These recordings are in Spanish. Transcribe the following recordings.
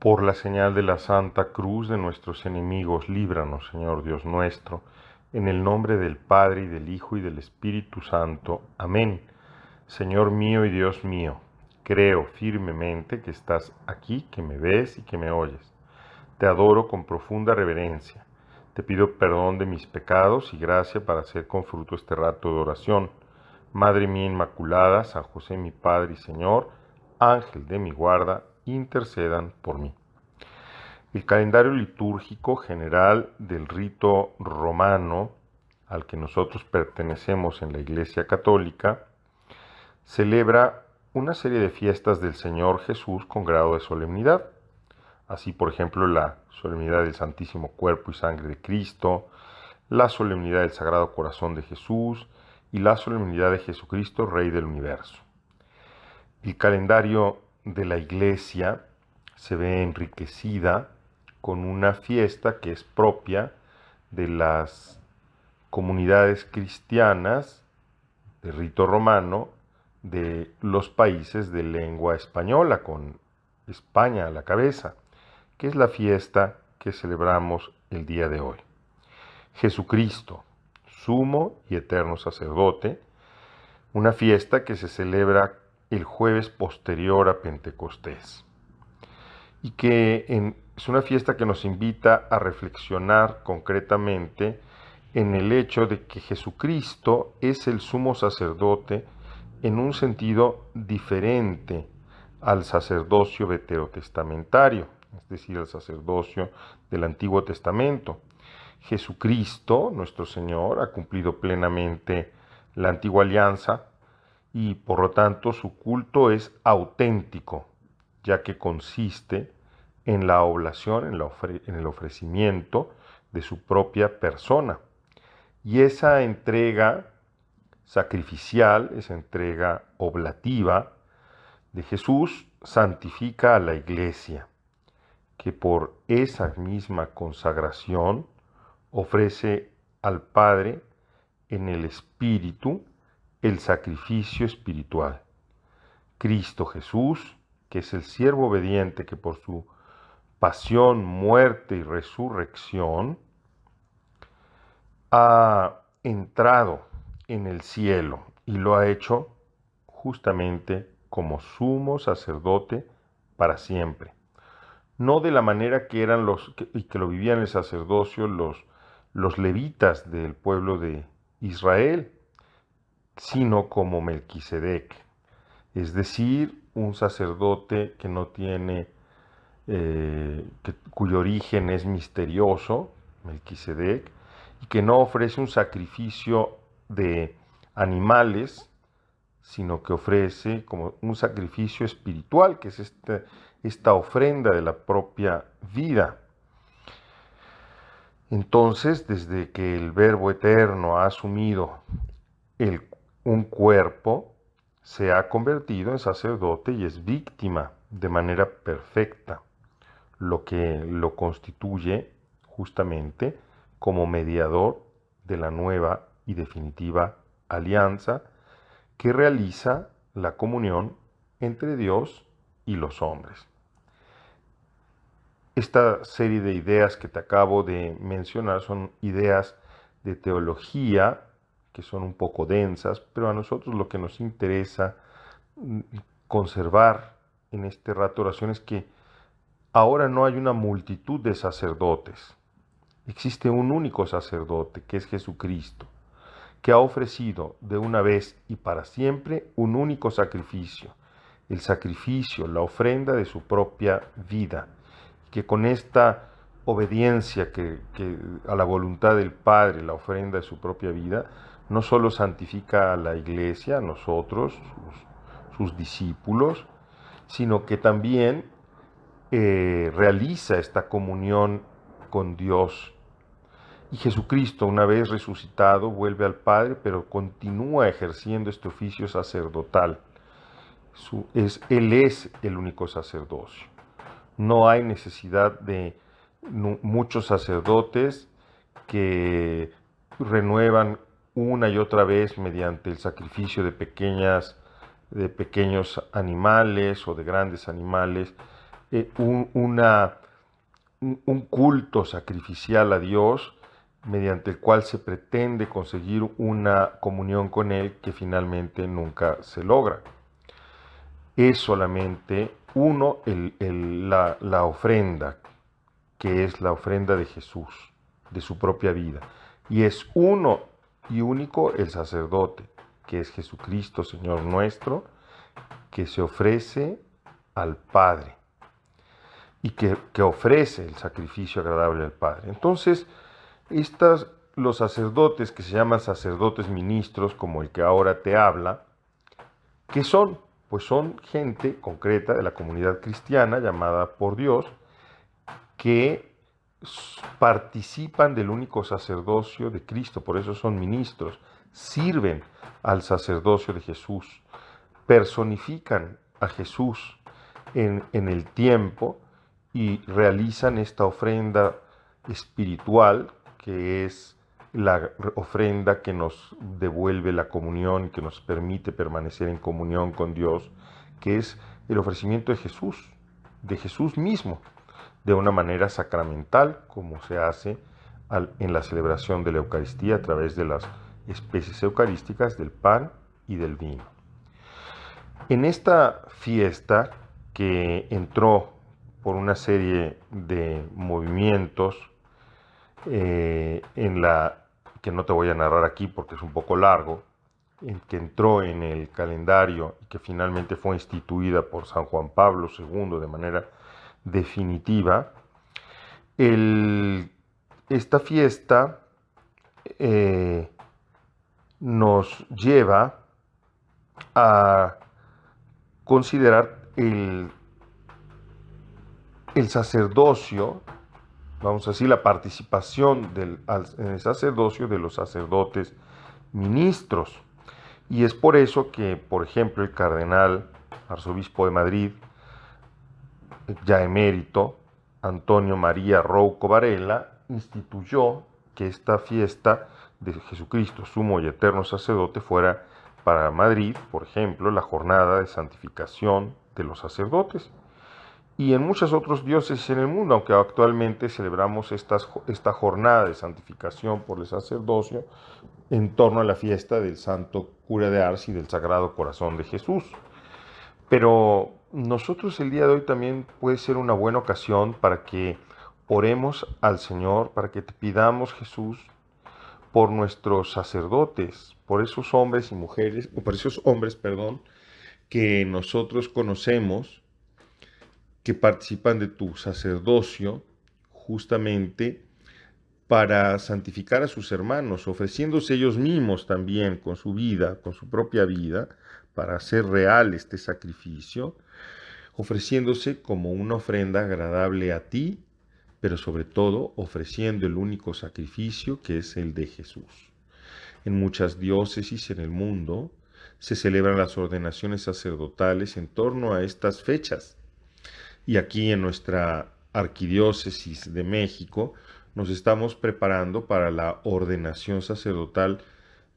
Por la señal de la Santa Cruz de nuestros enemigos, líbranos, Señor Dios nuestro, en el nombre del Padre, y del Hijo, y del Espíritu Santo. Amén. Señor mío y Dios mío, creo firmemente que estás aquí, que me ves y que me oyes. Te adoro con profunda reverencia. Te pido perdón de mis pecados y gracia para hacer con fruto este rato de oración. Madre mía Inmaculada, San José mi Padre y Señor, Ángel de mi guarda, intercedan por mí. El calendario litúrgico general del rito romano, al que nosotros pertenecemos en la Iglesia Católica, celebra una serie de fiestas del Señor Jesús con grado de solemnidad. Así, por ejemplo, la solemnidad del Santísimo Cuerpo y Sangre de Cristo, la solemnidad del Sagrado Corazón de Jesús y la solemnidad de Jesucristo, Rey del Universo. El calendario de la Iglesia se ve enriquecida con una fiesta que es propia de las comunidades cristianas de rito romano de los países de lengua española, con España a la cabeza, que es la fiesta que celebramos el día de hoy. Jesucristo, sumo y eterno sacerdote, una fiesta que se celebra el jueves posterior a Pentecostés y que es una fiesta que nos invita a reflexionar concretamente en el hecho de que Jesucristo es el sumo sacerdote en un sentido diferente al sacerdocio veterotestamentario, es decir, al sacerdocio del Antiguo Testamento. Jesucristo, nuestro Señor, ha cumplido plenamente la antigua alianza y por lo tanto su culto es auténtico, ya que consiste en la oblación, en el ofrecimiento de su propia persona. Y esa entrega sacrificial, esa entrega oblativa de Jesús santifica a la Iglesia, que por esa misma consagración ofrece al Padre en el Espíritu el sacrificio espiritual. Cristo Jesús, que es el siervo obediente que por su pasión, muerte y resurrección ha entrado en el cielo y lo ha hecho justamente como sumo sacerdote para siempre. No de la manera que eran que lo vivían el sacerdocio los levitas del pueblo de Israel, sino como Melquisedec, es decir, un sacerdote que no tiene, cuyo origen es misterioso, Melquisedec, y que no ofrece un sacrificio de animales, sino que ofrece como un sacrificio espiritual, que es esta ofrenda de la propia vida. Entonces, desde que el Verbo Eterno ha asumido un cuerpo, se ha convertido en sacerdote y es víctima de manera perfecta, lo que lo constituye justamente como mediador de la nueva y definitiva alianza que realiza la comunión entre Dios y los hombres. Esta serie de ideas que te acabo de mencionar son ideas de teología que son un poco densas, pero a nosotros lo que nos interesa conservar en este rato de oración es que ahora no hay una multitud de sacerdotes. Existe un único sacerdote, que es Jesucristo, que ha ofrecido de una vez y para siempre un único sacrificio, el sacrificio, la ofrenda de su propia vida, que con esta obediencia a la voluntad del Padre, la ofrenda de su propia vida, no solo santifica a la Iglesia, a nosotros, sus discípulos, sino que también realiza esta comunión con Dios. Y Jesucristo, una vez resucitado, vuelve al Padre, pero continúa ejerciendo este oficio sacerdotal. Él es el único sacerdocio. No hay necesidad de muchos sacerdotes que renuevan una y otra vez mediante el sacrificio de pequeños animales o de grandes animales un culto sacrificial a Dios mediante el cual se pretende conseguir una comunión con Él que finalmente nunca se logra. Es solamente la ofrenda, que es la ofrenda de Jesús, de su propia vida. Y es uno y único el sacerdote, que es Jesucristo, Señor nuestro, que se ofrece al Padre y que ofrece el sacrificio agradable al Padre. Entonces, los sacerdotes que se llaman sacerdotes ministros, como el que ahora te habla, ¿qué son? Pues son gente concreta de la comunidad cristiana llamada por Dios que participan del único sacerdocio de Cristo, por eso son ministros, sirven al sacerdocio de Jesús, personifican a Jesús en el tiempo y realizan esta ofrenda espiritual que es la ofrenda que nos devuelve la comunión, que nos permite permanecer en comunión con Dios, que es el ofrecimiento de Jesús mismo, de una manera sacramental, como se hace en la celebración de la Eucaristía a través de las especies eucarísticas del pan y del vino. En esta fiesta, que entró por una serie de movimientos que no te voy a narrar aquí porque es un poco largo, que entró en el calendario y que finalmente fue instituida por San Juan Pablo II de manera definitiva, esta fiesta nos lleva a considerar el sacerdocio, vamos a decir, la participación en el sacerdocio de los sacerdotes ministros. Y es por eso que, por ejemplo, el cardenal arzobispo de Madrid, ya emérito, Antonio María Rouco Varela, instituyó que esta fiesta de Jesucristo, sumo y eterno sacerdote, fuera para Madrid, por ejemplo, la jornada de santificación de los sacerdotes. Y en muchas otras diócesis en el mundo, aunque actualmente celebramos esta jornada de santificación por el sacerdocio en torno a la fiesta del Santo Cura de Ars y del Sagrado Corazón de Jesús. Pero nosotros el día de hoy también puede ser una buena ocasión para que oremos al Señor, para que te pidamos, Jesús, por nuestros sacerdotes, por esos hombres y mujeres, o por esos hombres, perdón, que nosotros conocemos, que participan de tu sacerdocio, justamente para santificar a sus hermanos, ofreciéndose ellos mismos también con su vida, con su propia vida, para hacer real este sacrificio, ofreciéndose como una ofrenda agradable a ti, pero sobre todo ofreciendo el único sacrificio que es el de Jesús. En muchas diócesis en el mundo se celebran las ordenaciones sacerdotales en torno a estas fechas. Y aquí en nuestra Arquidiócesis de México nos estamos preparando para la ordenación sacerdotal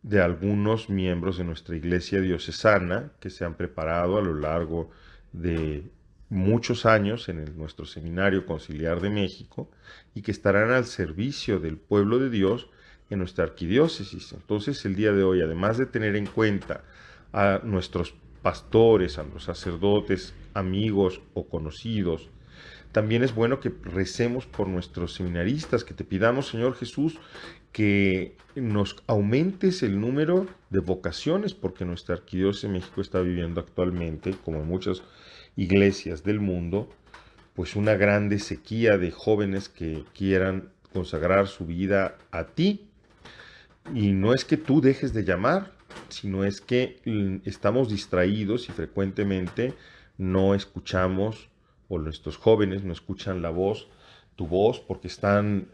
de algunos miembros de nuestra iglesia diocesana que se han preparado a lo largo de muchos años en nuestro Seminario Conciliar de México y que estarán al servicio del pueblo de Dios en nuestra arquidiócesis. Entonces, el día de hoy, además de tener en cuenta a nuestros pastores, a los sacerdotes, amigos o conocidos, también es bueno que recemos por nuestros seminaristas, que te pidamos, Señor Jesús, que nos aumentes el número de vocaciones, porque nuestra arquidiócesis de México está viviendo actualmente, como en muchas iglesias del mundo, pues una grande sequía de jóvenes que quieran consagrar su vida a ti. Y no es que tú dejes de llamar, sino es que estamos distraídos y frecuentemente no escuchamos, o nuestros jóvenes no escuchan tu voz, porque están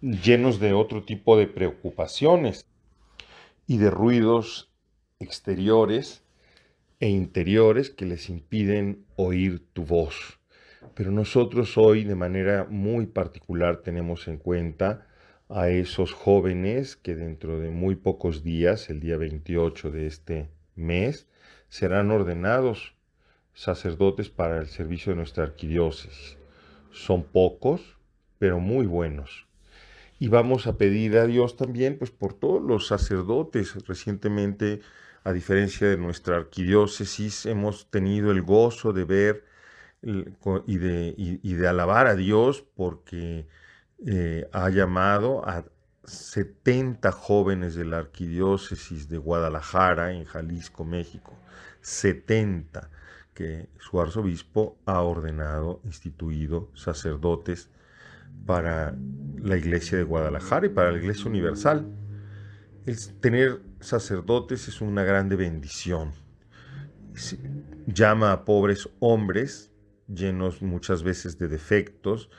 llenos de otro tipo de preocupaciones y de ruidos exteriores e interiores que les impiden oír tu voz. Pero nosotros hoy de manera muy particular tenemos en cuenta a esos jóvenes que dentro de muy pocos días, el día 28 de este mes, serán ordenados sacerdotes para el servicio de nuestra arquidiócesis. Son pocos, pero muy buenos. Y vamos a pedir a Dios también, pues, por todos los sacerdotes. Recientemente, a diferencia de nuestra arquidiócesis, hemos tenido el gozo de ver y de alabar a Dios porque ha llamado a 70 jóvenes de la arquidiócesis de Guadalajara, en Jalisco, México. 70 que su arzobispo ha ordenado, instituido sacerdotes para la Iglesia de Guadalajara y para la Iglesia Universal. Tener sacerdotes es una grande bendición. Llama a pobres hombres, llenos muchas veces de defectos,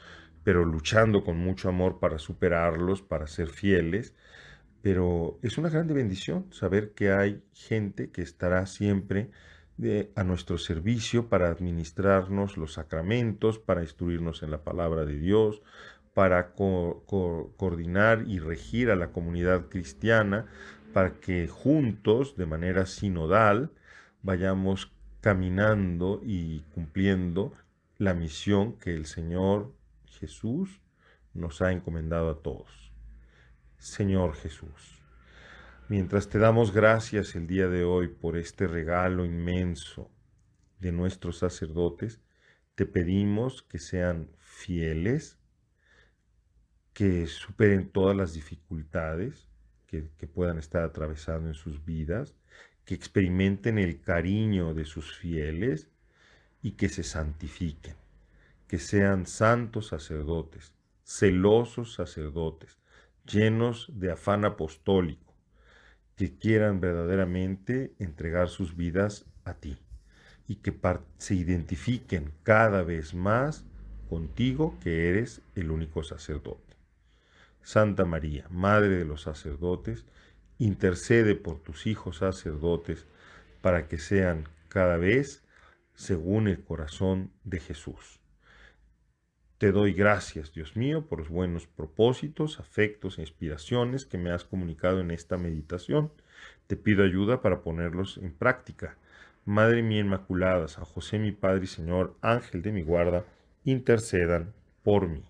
pero luchando con mucho amor para superarlos, para ser fieles. Pero es una grande bendición saber que hay gente que estará siempre a nuestro servicio para administrarnos los sacramentos, para instruirnos en la palabra de Dios, para coordinar y regir a la comunidad cristiana, para que juntos, de manera sinodal, vayamos caminando y cumpliendo la misión que el Señor Jesús nos ha encomendado a todos. Señor Jesús, mientras te damos gracias el día de hoy por este regalo inmenso de nuestros sacerdotes, te pedimos que sean fieles, que superen todas las dificultades que puedan estar atravesando en sus vidas, que experimenten el cariño de sus fieles y que se santifiquen, que sean santos sacerdotes, celosos sacerdotes, llenos de afán apostólico, que quieran verdaderamente entregar sus vidas a ti y que se identifiquen cada vez más contigo, que eres el único sacerdote. Santa María, Madre de los sacerdotes, intercede por tus hijos sacerdotes para que sean cada vez según el corazón de Jesús. Te doy gracias, Dios mío, por los buenos propósitos, afectos e inspiraciones que me has comunicado en esta meditación. Te pido ayuda para ponerlos en práctica. Madre mía Inmaculada, San José mi Padre y Señor, Ángel de mi guarda, intercedan por mí.